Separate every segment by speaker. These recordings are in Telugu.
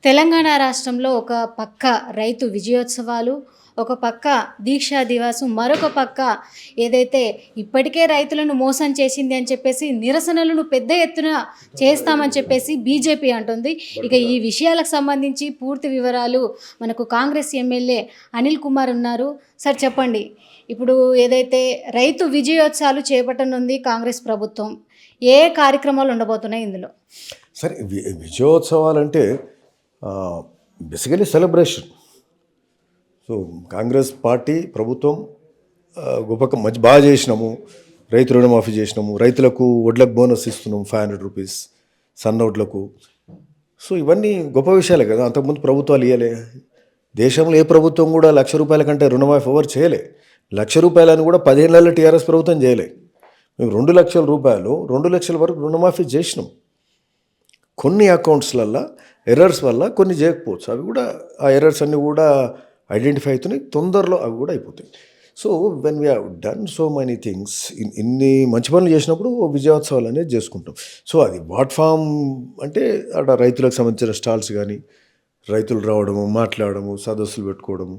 Speaker 1: తెలంగాణ రాష్ట్రంలో ఒక పక్క రైతు విజయోత్సవాలు, ఒక పక్క దీక్షా దివాసు, మరొక పక్క ఏదైతే ఇప్పటికే రైతులను మోసం చేసింది అని చెప్పేసి నిరసనలను పెద్ద ఎత్తున చేస్తామని చెప్పేసి బీజేపీ అంటుంది. ఇక ఈ విషయాలకు సంబంధించి పూర్తి వివరాలు మనకు కాంగ్రెస్ ఎమ్మెల్యే అనిల్ కుమార్ ఉన్నారు. సార్ చెప్పండి, ఇప్పుడు ఏదైతే రైతు విజయోత్సవాలు చేపట్టనుంది కాంగ్రెస్ ప్రభుత్వం, ఏ కార్యక్రమాలు ఉండబోతున్నాయి ఇందులో?
Speaker 2: సరే, విజయోత్సవాలంటే basically celebration. So Congress party ప్రభుత్వం గొప్ప మంచి బాగా చేసినాము, రైతు రుణమాఫీ చేసినాము, రైతులకు వడ్లకు బోనస్ ఇస్తున్నాము 500 రూపీస్ సన్న వడ్లకు. సో ఇవన్నీ గొప్ప విషయాలే కదా. అంతకుముందు ప్రభుత్వాలు ఇవ్వలే. దేశంలో ఏ ప్రభుత్వం కూడా ₹1,00,000 కంటే రుణమాఫీ ఎవరు చేయలే. ₹1,00,000 కూడా 10 ఏళ్ళలో టీఆర్ఎస్ ప్రభుత్వం చేయలే. మేము ₹2,00,000 2 లక్షల వరకు రుణమాఫీ చేసినాం. కొన్ని అకౌంట్స్లల్లో ఎర్రర్స్ వల్ల కొన్ని చేయకపోవచ్చు, అవి కూడా ఆ ఎర్రర్స్ అన్నీ కూడా ఐడెంటిఫై అవుతున్నాయి, తొందరలో అవి కూడా అయిపోతాయి. So when we have done so many things, ఇన్ని మంచి పనులు చేసినప్పుడు విజయోత్సవాలు అనేది చేసుకుంటాం. సో అది వాట్ ఫామ్ అంటే అక్కడ రైతులకు సంబంధించిన స్టాల్స్ కానీ, రైతులు రావడము, మాట్లాడము, సదస్సులు పెట్టుకోవడము,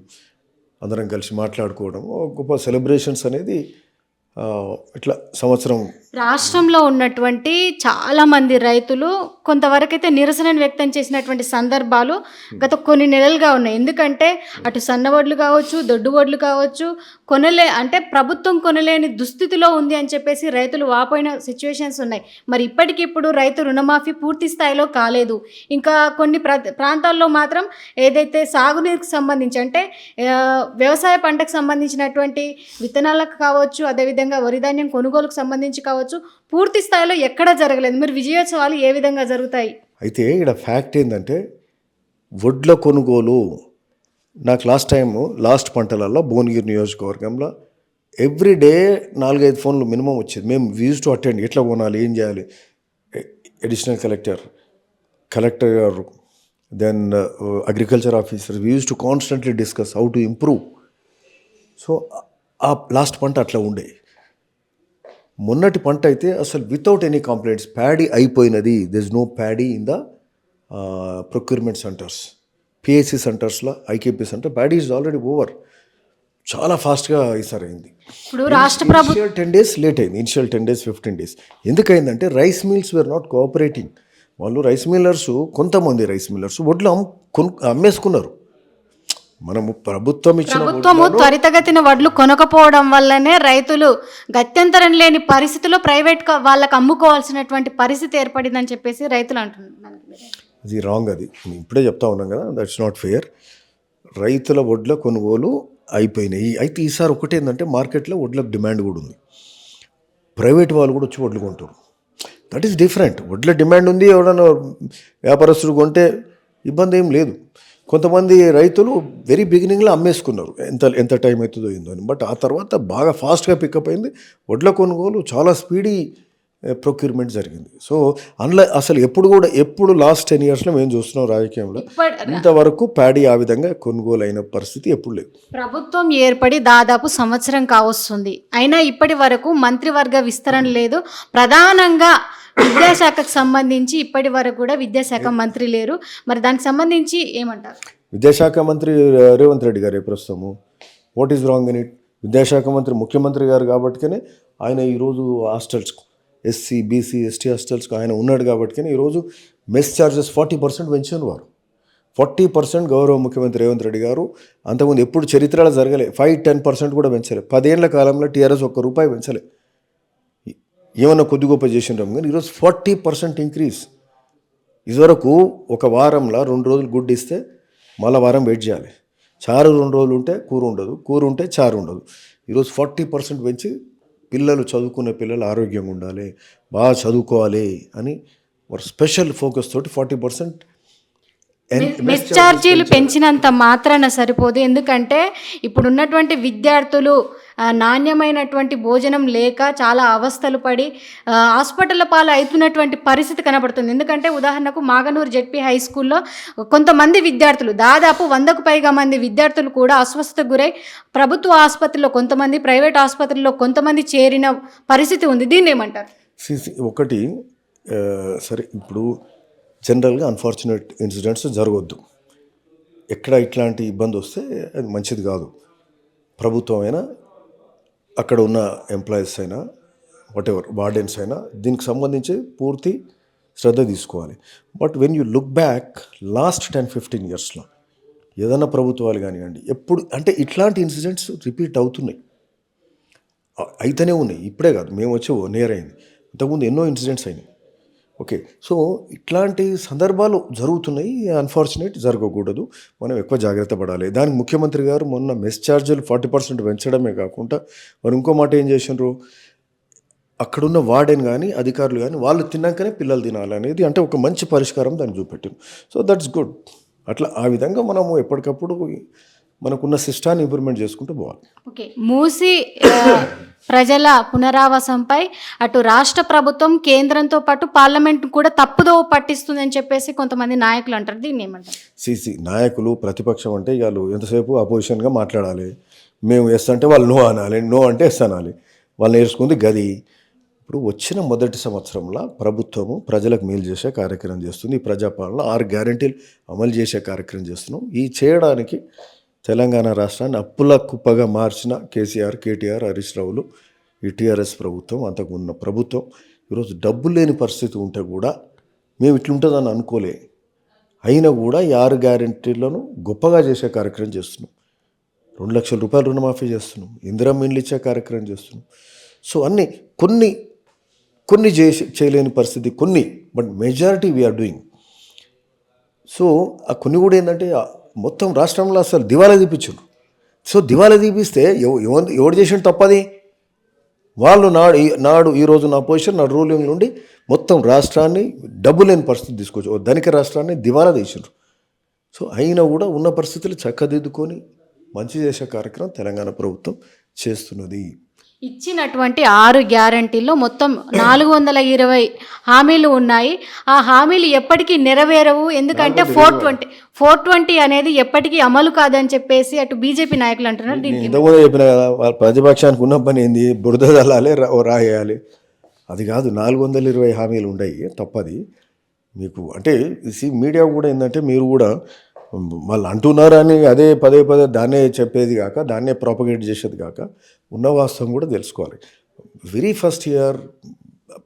Speaker 2: అందరం కలిసి మాట్లాడుకోవడము, గొప్ప సెలబ్రేషన్స్ అనేది ఇట్లా సంవత్సరం.
Speaker 1: రాష్ట్రంలో ఉన్నటువంటి చాలామంది రైతులు కొంతవరకైతే నిరసనను వ్యక్తం చేసినటువంటి సందర్భాలు గత కొన్ని నెలలుగా ఉన్నాయి. ఎందుకంటే అటు సన్నవడ్లు కావచ్చు, దొడ్డు వడ్లు కావచ్చు, అంటే ప్రభుత్వం కొనలేని దుస్థితిలో ఉంది అని చెప్పేసి రైతులు వాపోయిన సిచ్యువేషన్స్ ఉన్నాయి. మరి ఇప్పటికిప్పుడు రైతు రుణమాఫీ పూర్తి స్థాయిలో కాలేదు. ఇంకా కొన్ని ప్రాంతాల్లో మాత్రం ఏదైతే సాగునీరుకు సంబంధించి అంటే వ్యవసాయ పంటకు సంబంధించినటువంటి విత్తనాలకు కావచ్చు, అదేవిధంగా వరిధాన్యం కొనుగోలుకు సంబంధించి కావచ్చు, పూర్తి స్థాయిలో ఎక్కడ జరగలేదు. మరి విజయోత్సవాలు ఏ విధంగా జరుగుతాయి?
Speaker 2: అయితే ఇక్కడ ఫ్యాక్ట్ ఏంటంటే వడ్ల కొనుగోలు నాకు లాస్ట్ పంటలలో భువనగిరి నియోజకవర్గంలో ఎవ్రీడే 4-5 ఫోన్లు మినిమం వచ్చేది. మేము యూజ్ టు అటెండ్, ఎట్లా కొనాలి, ఏం చేయాలి, అడిషనల్ కలెక్టర్ గారు, then agriculture officer, we use to constantly discuss how to improve. So ఆ లాస్ట్ పంట అట్లా ఉండే. మొన్నటి పంట అయితే అసలు వితౌట్ ఎనీ కంప్లైంట్స్ ప్యాడీ అయిపోయినది. This no paddy in the procurement centres, PSC సెంటర్స్లో, IKP centre, paddy is already over. చాలా ఫాస్ట్గా ఈసారి అయింది.
Speaker 1: ఇప్పుడు రాష్ట్ర ప్రభుత్వం
Speaker 2: ఇనిషియల్ 10 days లేట్ అయింది. ఇనిషియల్ 10 days 15 days ఎందుకయిందంటే rice mills were not cooperating. వాళ్ళు కొంతమంది రైస్ మిల్లర్స్ వడ్లు అమ్మేసుకున్నారు. మనము ప్రభుత్వము
Speaker 1: త్వరితగతిన వడ్లు కొనకపోవడం వల్లనే రైతులు గత్యంతరం లేని పరిస్థితిలో ప్రైవేట్ వాళ్ళకి అమ్ముకోవాల్సినటువంటి పరిస్థితి ఏర్పడిందని చెప్పేసి రైతులు అంటున్నారు.
Speaker 2: అది రాంగ్. అది ఇప్పుడే చెప్తా ఉన్నాం కదా, దట్స్ నాట్ ఫెయిర్. రైతుల వడ్ల కొనుగోలు అయిపోయినాయి. అయితే ఈసారి ఒకటి ఏంటంటే మార్కెట్లో వడ్లకు డిమాండ్ కూడా ఉంది. ప్రైవేట్ వాళ్ళు కూడా వచ్చి వడ్లు కొంటారు. That is different. వడ్ల డిమాండ్ ఉంది, ఎవడన్నా వ్యాపారస్తుడు కొంటే ఇబ్బంది ఏం లేదు. కొంతమంది రైతులు వెరీ బిగినింగ్లో అమ్మేసుకున్నారు, ఎంత టైం అవుతుందో ఏందో అని. బట్ ఆ తర్వాత బాగా ఫాస్ట్గా పికప్ అయింది. వడ్ల కొనుగోలు చాలా స్పీడీ ప్రొక్యూర్మెంట్ జరిగింది. సో అసలు ఎప్పుడు లాస్ట్ 10 yearsలో మేము చూస్తున్నాం రాజకీయంలో ఇంతవరకు ప్యాడీ ఆ విధంగా కొనుగోలు అయిన పరిస్థితి ఎప్పుడు లేదు.
Speaker 1: ప్రభుత్వం ఏర్పడి దాదాపు సంవత్సరం కావస్తుంది, అయినా ఇప్పటి వరకు మంత్రివర్గ విస్తరణ లేదు. ప్రధానంగా విద్యాశాఖకు సంబంధించి ఇప్పటి వరకు కూడా విద్యాశాఖ మంత్రి లేరు. మరి దానికి సంబంధించి ఏమంటారు?
Speaker 2: విద్యాశాఖ మంత్రి రేవంత్ రెడ్డి గారు ప్రస్తుతము. What is wrong in it? విద్యాశాఖ మంత్రి ముఖ్యమంత్రి గారు కాబట్టికనే ఆయన ఈరోజు హాస్టల్స్కు, ఎస్సీ బీసీ ఎస్టీ హాస్టల్స్కు ఆయన ఉన్నాడు కాబట్టికనే ఈరోజు మెస్ ఛార్జెస్ 40% పెంచారు వారు. 40% గౌరవ ముఖ్యమంత్రి రేవంత్ రెడ్డి గారు. అంతకుముందు ఎప్పుడు చరిత్రలో జరగలే. 5-10% కూడా పెంచలే. 10 ఏళ్ల కాలంలో టీఆర్ఎస్ ₹1 పెంచలే. ఏమన్నా కొద్ది గొప్ప చేసింటాం కానీ ఈరోజు 40% ఇంక్రీజ్. ఇదివరకు ఒక వారంలో 2 రోజులు గుడ్డు ఇస్తే మళ్ళీ వారం వెయిట్ చేయాలి. చారు 2 రోజులు ఉంటే కూర ఉండదు, కూర ఉంటే చారు ఉండదు. ఈరోజు 40% పెంచి చదువుకునే పిల్లలు ఆరోగ్యంగా ఉండాలి, బాగా చదువుకోవాలి అని వారు స్పెషల్ ఫోకస్ తోటి 40%
Speaker 1: మెస్ ఛార్జీలు పెంచినంత మాత్రాన సరిపోదు. ఎందుకంటే ఇప్పుడున్నటువంటి విద్యార్థులు నాణ్యమైనటువంటి భోజనం లేక చాలా అవస్థలు పడి హాస్పిటల్ పాలు అవుతున్నటువంటి పరిస్థితి కనబడుతుంది. ఎందుకంటే ఉదాహరణకు మాగనూరు జెడ్పీ హై స్కూల్లో కొంతమంది విద్యార్థులు, దాదాపు 100కు పైగా మంది విద్యార్థులు కూడా అస్వస్థతకు గురై ప్రభుత్వ ఆసుపత్రిలో కొంతమంది, ప్రైవేట్ ఆసుపత్రుల్లో కొంతమంది చేరిన పరిస్థితి ఉంది. దీన్ని ఏమంటారు?
Speaker 2: ఒకటి సరే, ఇప్పుడు జనరల్గా అన్ఫార్చునేట్ ఇన్సిడెంట్స్ జరగొద్దు. ఎక్కడ ఇట్లాంటి ఇబ్బంది వస్తే అది మంచిది కాదు. ప్రభుత్వం అయినా, అక్కడ ఉన్న ఎంప్లాయీస్ అయినా, వాటెవర్ వార్డెన్స్ అయినా దీనికి సంబంధించి పూర్తి శ్రద్ధ తీసుకోవాలి. But when you look back last 10-15 ఇయర్స్లో ఏదైనా ప్రభుత్వాలు కానివ్వండి, ఎప్పుడు అంటే ఇట్లాంటి ఇన్సిడెంట్స్ రిపీట్ అవుతున్నాయి, అయితేనే ఉన్నాయి. ఇప్పుడే కాదు, మేము వచ్చి 1 year అయింది, ఇంతకుముందు ఎన్నో ఇన్సిడెంట్స్ అయినాయి. ఓకే, సో ఇట్లాంటి సందర్భాలు జరుగుతున్నాయి. అన్ఫార్చునేట్, జరగకూడదు. మనం ఎక్కువ జాగ్రత్త పడాలి. దానికి ముఖ్యమంత్రి గారు మొన్న మెస్ ఛార్జీలు 40% పెంచడమే కాకుండా మరి ఇంకో మాట ఏం చేసినారు, అక్కడున్న వార్డెన్ కానీ అధికారులు కానీ వాళ్ళు తిన్నాకనే పిల్లలు తినాలనేది అంటే ఒక మంచి పరిష్కారం దాన్ని చూపెట్టారు. So that's good. అట్లా ఆ విధంగా మనము ఎప్పటికప్పుడు మనకున్న సిస్టాన్ని ఇంప్రూవ్మెంట్ చేసుకుంటూ పోవాలి.
Speaker 1: ఓకే, మూసి ప్రజల పునరావాసంపై అటు రాష్ట్ర ప్రభుత్వం కేంద్రంతో పాటు పార్లమెంట్ కూడా తప్పుదో పట్టిస్తుందని చెప్పేసి కొంతమంది నాయకులు అంటారు. దీన్ని ఏమంటారు?
Speaker 2: సిసి నాయకులు ప్రతిపక్షం అంటే వాళ్ళు ఎంతసేపు అపోజిషన్గా మాట్లాడాలి. మేము ఎస్ అంటే వాళ్ళు నో అనాలి, నో అంటే ఎస్ అనాలి. వాళ్ళు నేర్చుకుంది గది. ఇప్పుడు వచ్చిన మొదటి సంవత్సరంలో ప్రభుత్వము ప్రజలకు మేలు చేసే కార్యక్రమం చేస్తుంది. ఈ ప్రజాపాలన 6 గ్యారెంటీలు అమలు చేసే కార్యక్రమం చేస్తున్నాం. ఈ చేయడానికి తెలంగాణ రాష్ట్రాన్ని అప్పుల కుప్పగా మార్చిన కేసీఆర్, కేటీఆర్, హరీష్ రావులు, ఈ టీఆర్ఎస్ ప్రభుత్వం, అంతకు ఉన్న ప్రభుత్వం ఈరోజు డబ్బులు లేని పరిస్థితి ఉంటే కూడా మేము ఇట్లుంటుందని అనుకోలే. అయినా కూడా ఈ 6 గ్యారెంటీలను గొప్పగా చేసే కార్యక్రమం చేస్తున్నాం. 2 లక్షల రూపాయలు రుణమాఫీ చేస్తున్నాం. ఇందిరమ్మ ఇండ్లు ఇచ్చే కార్యక్రమం చేస్తున్నాం. సో అన్నీ కొన్ని చేయలేని పరిస్థితి కొన్ని, but majority we're doing. So ఆ కొన్ని కూడా ఏంటంటే మొత్తం రాష్ట్రంలో అసలు దివాలా తీపించారు. సో దివాలా తీపిస్తే ఎవరు చేసిన తప్పది? వాళ్ళు నాడు ఈరోజు నా పొజిషన్, నా రూలింగ్ నుండి మొత్తం రాష్ట్రాన్ని డబ్బు లేని పరిస్థితి తీసుకొచ్చి ధనిక రాష్ట్రాన్ని దివాలా తీసారు. సో అయినా కూడా ఉన్న పరిస్థితులు చక్కదిద్దుకొని మంచి చేసే కార్యక్రమం తెలంగాణ ప్రభుత్వం చేస్తున్నది.
Speaker 1: ఇచ్చినటువంటి 6 గ్యారంటీల్లో మొత్తం 420 హామీలు ఉన్నాయి. ఆ హామీలు ఎప్పటికీ నెరవేరవు. ఎందుకంటే 420 అనేది ఎప్పటికీ అమలు కాదని చెప్పేసి అటు బీజేపీ నాయకులు అంటున్నారు. దీనికి
Speaker 2: ఇంతకుముందు చెప్పిన కదా, వాళ్ళ ప్రతిపక్షానికి ఉన్న పని ఏంది, బురద చల్లాలి, రాయేయాలి. అది కాదు, 420 హామీలు ఉన్నాయి, తప్పది మీకు. అంటే మీడియా కూడా ఏంటంటే మీరు కూడా వాళ్ళు అంటున్నారని అదే పదే దాన్నే చెప్పేది కాక, దాన్నే ప్రాపగేట్ చేసేది కాక, ఉన్న వాస్తవం కూడా తెలుసుకోవాలి. వెరీ ఫస్ట్ ఇయర్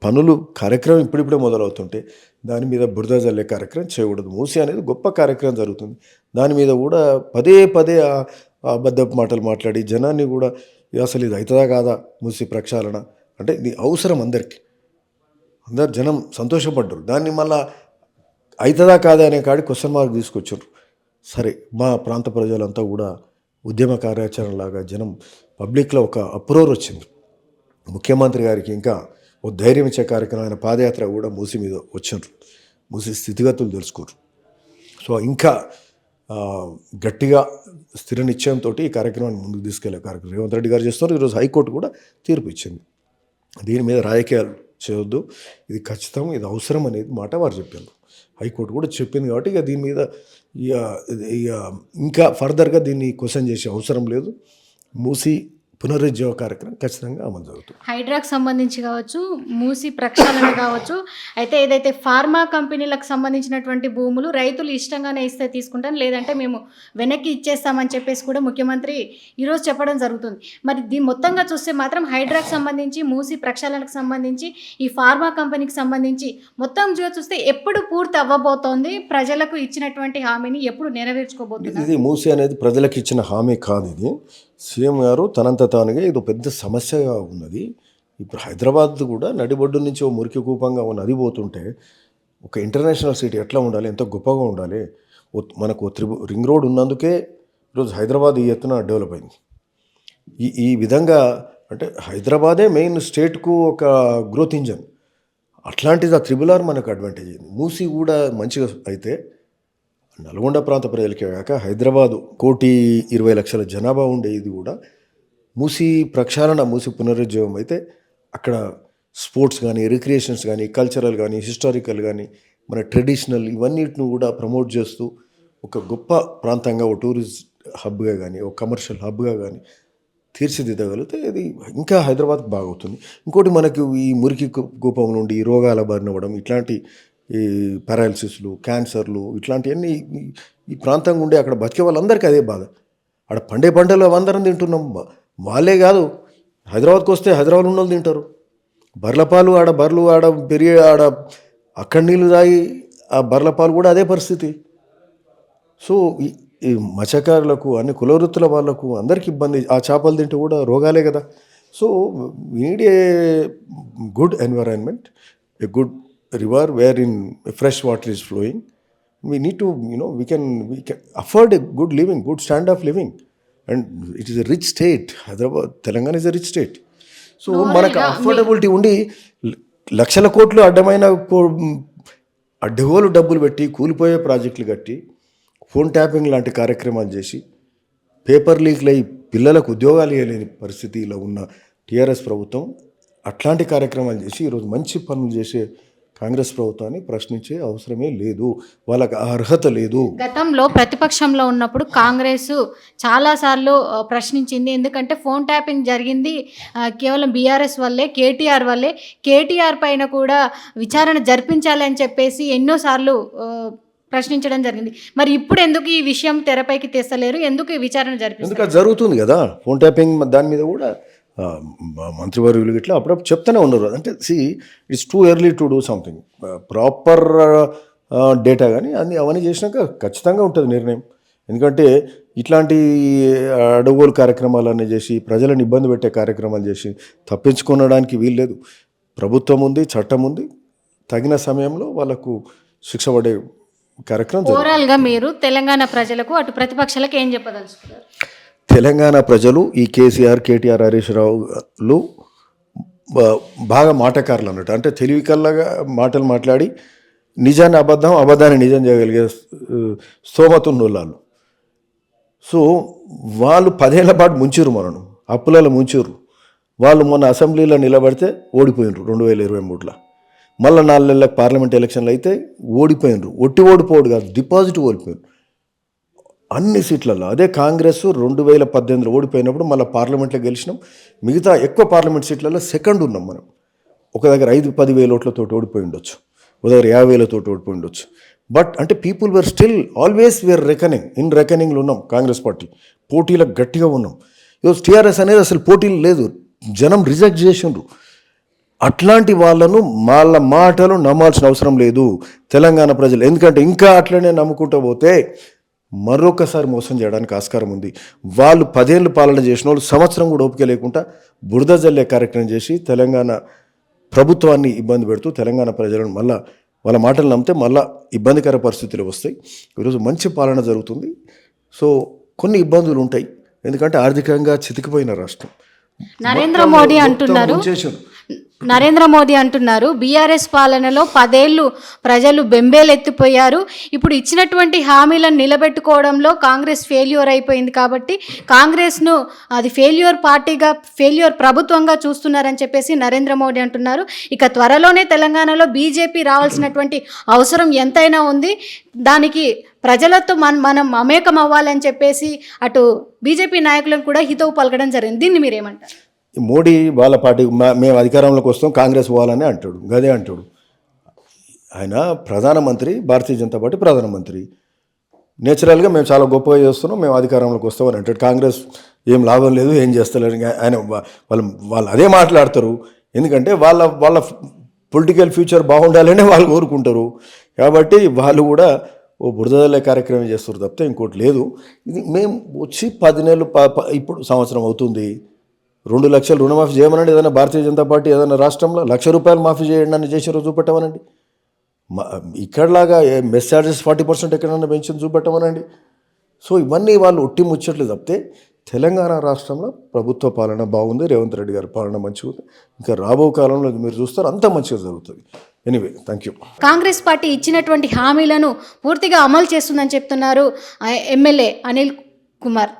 Speaker 2: పనులు కార్యక్రమం ఇప్పుడిప్పుడే మొదలవుతుంటే దాని మీద బురద జల్లే కార్యక్రమం చేయకూడదు. మూసి అనేది గొప్ప కార్యక్రమం జరుగుతుంది. దాని మీద కూడా పదే అబద్ధపు మాటలు మాట్లాడి జనాన్ని కూడా అసలు ఇది అవుతుందా కాదా మూసి ప్రక్షాళన అంటే ఇది అవసరం అందరికీ. అందరు జనం సంతోషపడ్డారు. దాన్ని మళ్ళా అవుతుందా కాదా అనే కాడి క్వశ్చన్ మార్క్ తీసుకొచ్చారు. సరే, మా ప్రాంత ప్రజలంతా కూడా ఉద్యమ కార్యాచరణలాగా జనం పబ్లిక్లో ఒక అప్రోర్ వచ్చింది. ముఖ్యమంత్రి గారికి ఇంకా ఓ ధైర్యం ఇచ్చే కార్యక్రమమైన పాదయాత్ర కూడా మూసి మీద వచ్చిండ్రు. మూసి స్థితిగతులు తెలుసుకోరు. సో ఇంకా గట్టిగా స్థిర నిశ్చయంతో ఈ కార్యక్రమాన్ని ముందుకు తీసుకెళ్లే కార్యక్రమం రేవంత్ రెడ్డి గారు చేస్తున్నారు. ఈరోజు హైకోర్టు కూడా తీర్పు ఇచ్చింది. దీని మీద రాజకీయాలు చేయొద్దు, ఇది ఖచ్చితం, ఇది అవసరం అనేది మాట వారు చెప్పారు. హైకోర్టు కూడా చెప్పింది కాబట్టి ఇక దీని మీద ఇంకా ఫర్దర్గా దీన్ని క్వశ్చన్ చేసే అవసరం లేదు. మూసి పునరుజ్జీవ కార్యక్రమం ఖచ్చితంగా అమలు జరుగుతుంది.
Speaker 1: హైడ్రాకు సంబంధించి కావచ్చు, మూసి ప్రక్షాళన కావచ్చు. అయితే ఏదైతే ఫార్మా కంపెనీలకు సంబంధించినటువంటి భూములు రైతులు ఇష్టంగానే ఇస్తే తీసుకుంటాను, లేదంటే మేము వెనక్కి ఇచ్చేస్తామని చెప్పేసి కూడా ముఖ్యమంత్రి ఈరోజు చెప్పడం జరుగుతుంది. మరి దీని మొత్తంగా చూస్తే మాత్రం హైడ్రాకు సంబంధించి, మూసి ప్రక్షాళనకు సంబంధించి, ఈ ఫార్మా కంపెనీకి సంబంధించి మొత్తం చూస్తే ఎప్పుడు పూర్తి అవ్వబోతోంది? ప్రజలకు ఇచ్చినటువంటి హామీని ఎప్పుడు నెరవేర్చుకోబోతుంది?
Speaker 2: ఇది మూసి అనేది ప్రజలకు ఇచ్చిన హామీ కాదు. ఇది సీఎం గారు తనంత తానుగా ఇది పెద్ద సమస్యగా ఉన్నది. ఇప్పుడు హైదరాబాద్ కూడా నడిబొడ్డు నుంచి ఓ మురికి కూపంగా ఉన్న నది పోతుంటే ఒక ఇంటర్నేషనల్ సిటీ ఎట్లా ఉండాలి, ఎంత గొప్పగా ఉండాలి. మనకు రింగ్ రోడ్ ఉన్నందుకే ఈరోజు హైదరాబాద్ ఈ ఎత్తున డెవలప్ అయింది. ఈ విధంగా అంటే హైదరాబాదే మెయిన్ స్టేట్కు ఒక గ్రోత్ ఇంజన్. అట్లాంటిది ఆ త్రిబుల్ ఆర్ మనకు అడ్వాంటేజ్ అయింది. మూసి కూడా మంచిగా అయితే నల్గొండ ప్రాంత ప్రజలకే కాక హైదరాబాదు 1,20,00,000 జనాభా ఉండే ఇది కూడా మూసి ప్రక్షాళన, మూసి పునరుజ్జీవం అయితే అక్కడ స్పోర్ట్స్ కానీ, రిక్రియేషన్స్ కానీ, కల్చరల్ కానీ, హిస్టారికల్ కానీ, మన ట్రెడిషనల్ ఇవన్నిటిని కూడా ప్రమోట్ చేస్తూ ఒక గొప్ప ప్రాంతంగా, ఒక టూరిస్ట్ హబ్గా కానీ, ఒక కమర్షియల్ హబ్గా కానీ తీర్చిదిద్దగలిగితే ఇది ఇంకా హైదరాబాద్కి బాగవుతుంది. ఇంకోటి మనకు ఈ మురికి కూపం నుండి రోగాల బారిన అవ్వడం, ఇట్లాంటి ఈ పారాలసిస్లు, క్యాన్సర్లు ఇట్లాంటివన్నీ ఈ ప్రాంతంగా ఉండే అక్కడ బతికే వాళ్ళందరికీ అదే బాధ. ఆడ పండే పంటలు అందరం తింటున్నాం. వాళ్ళే కాదు, హైదరాబాద్కి వస్తే హైదరాబాద్ ఉన్న వాళ్ళు తింటారు. బర్రెల పాలు ఆడ బర్రెలు ఆడ పెరిగే ఆడ అక్కడ నీళ్ళు తాగి ఆ బర్రెల పాలు కూడా అదే పరిస్థితి. సో ఈ మత్స్యకారులకు, అన్ని కులవృత్తుల వాళ్ళకు అందరికి ఇబ్బంది. ఆ చేపలు తింటే కూడా రోగాలే కదా. So need a good environment, a good river where in fresh water is flowing. We need to, we can afford a good living, good standard of living. And it is a rich state. Hyderabad, Telangana is a rich state. So మనకు అఫోర్డబిలిటీ ఉండి లక్షల కోట్లు అడ్డగోలు డబ్బులు పెట్టి కూలిపోయే ప్రాజెక్టులు కట్టి ఫోన్ ట్యాపింగ్ లాంటి కార్యక్రమాలు చేసి పేపర్ లీక్లు అయ్యి పిల్లలకు ఉద్యోగాలు ఇవ్వలేని పరిస్థితిలో ఉన్న టీఆర్ఎస్ ప్రభుత్వం అట్లాంటి కార్యక్రమాలు చేసి ఈరోజు మంచి పనులు చేసే కాంగ్రెస్ ప్రభుత్వాన్ని ప్రశ్నించే అవసరమే లేదు. వాళ్ళకి అర్హత లేదు.
Speaker 1: గతంలో ప్రతిపక్షంలో ఉన్నప్పుడు కాంగ్రెస్ చాలాసార్లు ప్రశ్నించింది. ఎందుకంటే ఫోన్ ట్యాపింగ్ జరిగింది కేవలం బీఆర్ఎస్ వల్లే, కేటీఆర్ వల్లే. కేటీఆర్ పైన కూడా విచారణ జరిపించాలి అని చెప్పేసి ఎన్నోసార్లు ప్రశ్నించడం జరిగింది. మరి ఇప్పుడు ఎందుకు ఈ విషయం తెరపైకి తెస్తలేరు? ఎందుకు ఈ విచారణ జరిపిస్తారు?
Speaker 2: ఎందుకు జరుగుతుంది కదా ఫోన్ ట్యాపింగ్. దాని మీద కూడా మంత్రివర్యులు ఇట్లా అప్పుడప్పుడు చెప్తూనే ఉన్నారు. అంటే it's too early to do something. Proper data కానీ అవన్నీ చేసినాక ఖచ్చితంగా ఉంటుంది నిర్ణయం. ఎందుకంటే ఇట్లాంటి అడగోలు కార్యక్రమాలన్నీ చేసి ప్రజలను ఇబ్బంది పెట్టే కార్యక్రమాలు చేసి తప్పించుకోవడానికి వీల్లేదు. ప్రభుత్వం ఉంది, చట్టం ఉంది, తగిన సమయంలో వాళ్ళకు శిక్ష పడే కార్యక్రమం.
Speaker 1: ఓవరాల్గా మీరు తెలంగాణ ప్రజలకు అటు ప్రతిపక్షాలకు ఏం చెప్పదలుచుకున్నారు?
Speaker 2: తెలంగాణ ప్రజలు ఈ కేసీఆర్, కేటీఆర్, హరీష్ రావులు బాగా మాటకారులు అన్నట్టు. అంటే తెలివి కల్లాగా మాటలు మాట్లాడి నిజాన్ని అబద్ధం, అబద్ధాన్ని నిజం చేయగలిగే స్తోమత ఉన్నోళ్ళు. సో వాళ్ళు 10 ఏళ్ల పాటు ముంచిరు, మనను అప్పులలో ముంచిరు. వాళ్ళు మొన్న అసెంబ్లీలో నిలబడితే ఓడిపోయినరు 2023లో. మళ్ళీ 4 నెలలకు పార్లమెంట్ ఎలక్షన్లు అయితే ఓడిపోయినరు. ఓడిపోవడు కాదు, డిపాజిట్ ఓడిపోయినారు అన్ని సీట్లలో. అదే కాంగ్రెస్ 2018లో ఓడిపోయినప్పుడు మళ్ళీ పార్లమెంట్లో గెలిచినాం. మిగతా ఎక్కువ పార్లమెంట్ సీట్లలో సెకండ్ ఉన్నాం మనం. ఒక దగ్గర 5-10 వేల ఓట్లతో ఓడిపోయి ఉండొచ్చు, ఒక దగ్గర 50 వేలతో ఓడిపోయి ఉండొచ్చు. బట్ అంటే people were still always were రెకనింగ్లో ఉన్నాం. కాంగ్రెస్ పార్టీ పోటీలకు గట్టిగా ఉన్నాం. ఈరోజు టీఆర్ఎస్ అనేది అసలు పోటీలు లేదు, జనం రిజెక్ట్ చేసిండ్రు. అట్లాంటి వాళ్ళను వాళ్ళ మాటలు నమ్మాల్సిన అవసరం లేదు తెలంగాణ ప్రజలు. ఎందుకంటే ఇంకా అట్లనే నమ్ముకుంటూ పోతే మరొకసారి మోసం చేయడానికి ఆస్కారం ఉంది. వాళ్ళు 10 ఏళ్ళు పాలన చేసిన వాళ్ళు సంవత్సరం కూడా ఓపిక లేకుండా బురద జల్లే కార్యక్రమం చేసి తెలంగాణ ప్రభుత్వాన్ని ఇబ్బంది పెడుతూ తెలంగాణ ప్రజలను మళ్ళీ వాళ్ళ మాటలు నమ్మితే మళ్ళీ ఇబ్బందికర పరిస్థితులు వస్తాయి. ఈరోజు మంచి పాలన జరుగుతుంది. సో కొన్ని ఇబ్బందులు ఉంటాయి, ఎందుకంటే ఆర్థికంగా చితికిపోయిన రాష్ట్రం.
Speaker 1: నరేంద్ర మోదీ అంటున్నారు బీఆర్ఎస్ పాలనలో 10 ఏళ్ళు ప్రజలు బెంబేలెత్తిపోయారు. ఇప్పుడు ఇచ్చినటువంటి హామీలను నిలబెట్టుకోవడంలో కాంగ్రెస్ ఫెయిల్యూర్ అయిపోయింది కాబట్టి కాంగ్రెస్ను అది ఫెయిల్యూర్ ప్రభుత్వంగా చూస్తున్నారని చెప్పేసి నరేంద్ర మోదీ అంటున్నారు. ఇక త్వరలోనే తెలంగాణలో బీజేపీ రావాల్సినటువంటి అవసరం ఎంతైనా ఉంది. దానికి ప్రజలతో మనం మమేకం అవ్వాలని చెప్పేసి అటు బీజేపీ నాయకులను కూడా హితవు పలకడం జరిగింది. దీన్ని మీరేమంటారు?
Speaker 2: మోడీ వాళ్ళ పార్టీ మేము అధికారంలోకి వస్తాం, కాంగ్రెస్ పోవాలని అంటాడు, గదే అంటాడు. ఆయన ప్రధానమంత్రి, భారతీయ జనతా పార్టీ ప్రధానమంత్రి. నేచురల్గా మేము చాలా గొప్పగా చేస్తున్నాం, మేము అధికారంలోకి వస్తామని అంటాడు. కాంగ్రెస్ ఏం లాభం లేదు, ఏం చేస్తలేరు. ఆయన వాళ్ళు అదే మాట్లాడతారు. ఎందుకంటే వాళ్ళ పొలిటికల్ ఫ్యూచర్ బాగుండాలనే వాళ్ళు కోరుకుంటారు. కాబట్టి వాళ్ళు కూడా బురదలే కార్యక్రమం చేస్తారు తప్పితే ఇంకోటి లేదు. ఇది మేము వచ్చి 10 నెలలు ఇప్పుడు సంవత్సరం అవుతుంది. 2 లక్షలు రుణమాఫీ చేయమనండి ఏదైనా భారతీయ జనతా పార్టీ ఏదైనా రాష్ట్రంలో. 1,00,000 రూపాయలు మాఫీ చేయండి అని చేసి రోజు చూపెట్టమనండి. ఇక్కడలాగా మెస్ ఛార్జెస్ 40% ఎక్కడైనా పెంచింది చూపెట్టమనండి. సో ఇవన్నీ వాళ్ళు ఒట్టి ముచ్చట్లు తప్పితే తెలంగాణ రాష్ట్రంలో ప్రభుత్వ పాలన బాగుంది, రేవంత్ రెడ్డి గారి పాలన మంచిగా ఉంది. ఇంకా రాబో కాలంలో మీరు చూస్తారు అంత మంచిగా జరుగుతుంది. Anyway, thank you.
Speaker 1: Congress party ఇచ్చినటువంటి హామీలను పూర్తిగా అమలు చేస్తుందని చెప్తున్నారు ఎమ్మెల్యే అనిల్ కుమార్.